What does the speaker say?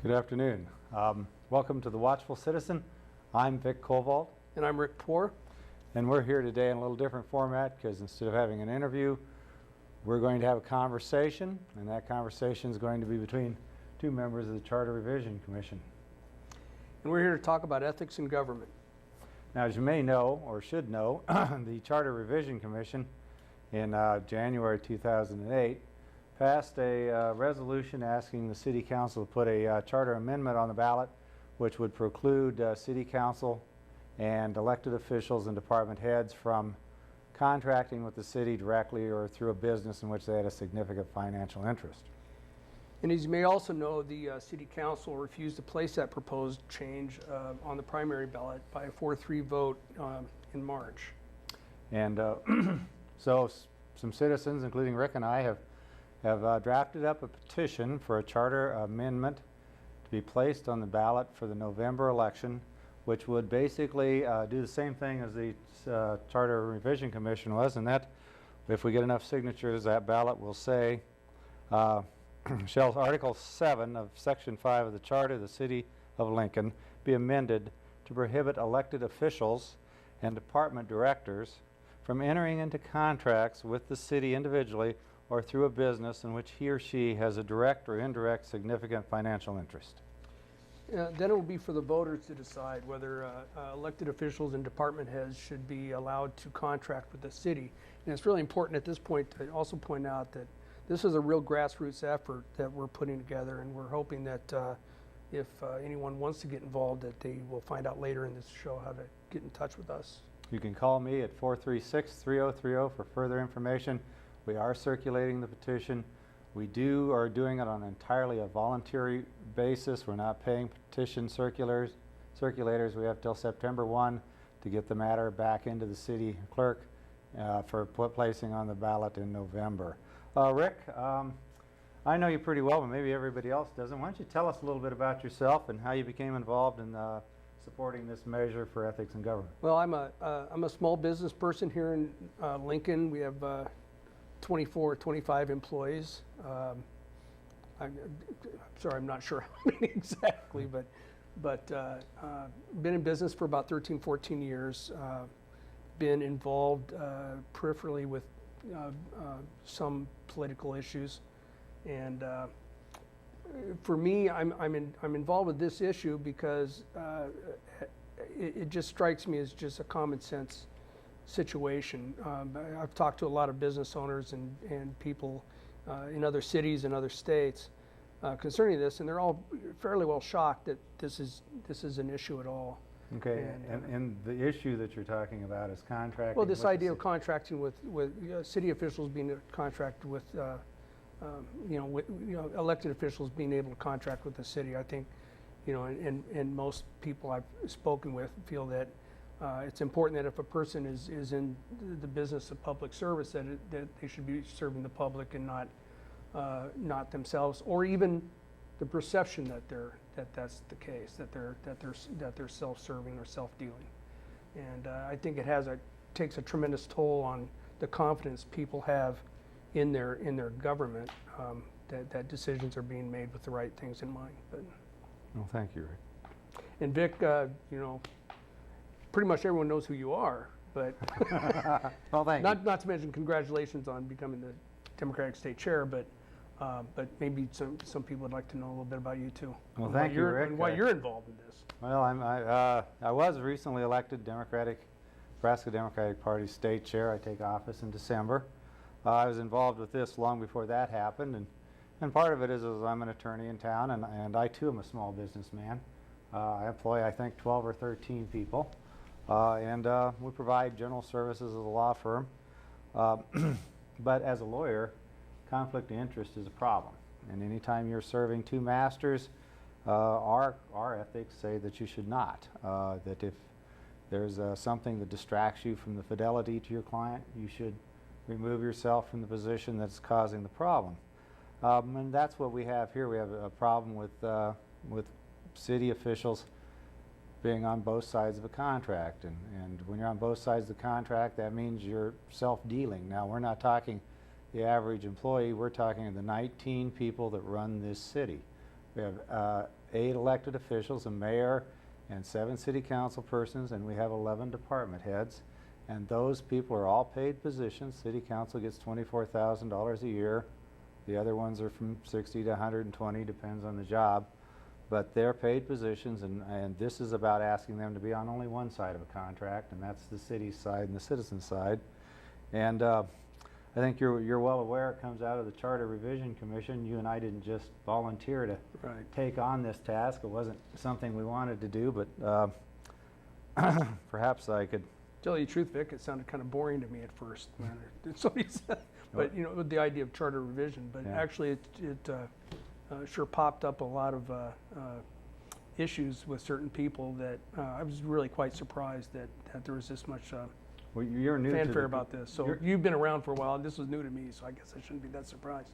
Good afternoon. Welcome to the Watchful Citizen. I'm Vic Covalt. And I'm Rick Poore. And we're here today in a little different format because instead of having an interview, we're going to have a conversation, and that conversation is going to be between two members of the Charter Revision Commission. And we're here to talk about ethics in government. Now, as you may know, or should know, the Charter Revision Commission in January 2008 passed a resolution asking the City Council to put a charter amendment on the ballot which would preclude City Council and elected officials and department heads from contracting with the city directly or through a business in which they had a significant financial interest. And as you may also know, the City Council refused to place that proposed change on the primary ballot by a 4-3 vote in March. And so some citizens, including Rick and I, have drafted up a petition for a charter amendment to be placed on the ballot for the November election, which would basically do the same thing as the Charter Revision Commission was, and that if we get enough signatures, that ballot will say, shall Article 7 of Section 5 of the Charter of the City of Lincoln be amended to prohibit elected officials and department directors from entering into contracts with the city individually or through a business in which he or she has a direct or indirect significant financial interest. Then it will be for the voters to decide whether elected officials and department heads should be allowed to contract with the city. And it's really important at this point to also point out that this is a real grassroots effort that we're putting together, and we're hoping that if anyone wants to get involved, that they will find out later in this show how to get in touch with us. You can call me at 436-3030 for further information. We are circulating the petition. We are doing it on entirely a voluntary basis. We're not paying petition circulators. We have till September 1 to get the matter back into the city clerk for placing on the ballot in November. Rick, I know you pretty well, but maybe everybody else doesn't. Why don't you tell us a little bit about yourself and how you became involved in supporting this measure for ethics in government? Well, I'm a small business person here in Lincoln. We have 25 employees. I'm sorry, I'm not sure how many exactly, but been in business for about 13-14 years. Been involved peripherally with some political issues, and for me, I'm involved with this issue because it just strikes me as just a common sense situation. I've talked to a lot of business owners and people in other cities and other states concerning this, and they're all fairly well shocked that this is an issue at all. Okay, and the issue that you're talking about is contracting. Well, this idea of contracting with city officials being able to contract with, elected officials being able to contract with the city. I think, and most people I've spoken with feel that it's important that if a person is in the business of public service, that they should be serving the public and not themselves, or even the perception that that's the case, that they're self-serving or self-dealing. And I think it takes a tremendous toll on the confidence people have in their government, that decisions are being made with the right things in mind. Well, thank you, Rick. And Vic, pretty much everyone knows who you are, but well, thank you. Not to mention congratulations on becoming the Democratic State Chair, but maybe some people would like to know a little bit about you too. Well, thank you, Rick. And why you're involved in this. Well, I was recently elected Nebraska Democratic Party State Chair. I take office in December. I was involved with this long before that happened, and part of it is I'm an attorney in town, and I too am a small businessman. I employ, I think, 12 or 13 people. And we provide general services as a law firm. But as a lawyer, conflict of interest is a problem. And anytime you're serving two masters, our ethics say that you should not. That if there's something that distracts you from the fidelity to your client, you should remove yourself from the position that's causing the problem. And that's what we have here. We have a problem with city officials being on both sides of a contract, and when you're on both sides of the contract, that means you're self-dealing. Now, we're not talking the average employee, we're talking the 19 people that run this city. We have 8 elected officials, a mayor and 7 city council persons, and we have 11 department heads. And those people are all paid positions. City council gets $24,000 a year. The other ones are from 60 to 120, depends on the job. But they're paid positions, and this is about asking them to be on only one side of a contract, and that's the city's side and the citizen's side. And I think you're well aware it comes out of the Charter Revision Commission. You and I didn't just volunteer to take on this task. It wasn't something we wanted to do, but perhaps I could. Tell you the truth, Vic, it sounded kind of boring to me at first. Somebody said, but you know, with the idea of charter revision, but Yeah. actually it sure popped up a lot of issues with certain people that I was really quite surprised that there was this much Well, you're new to fanfare the, about this. So you're- you've been around for a while, and this was new to me, so I guess I shouldn't be that surprised.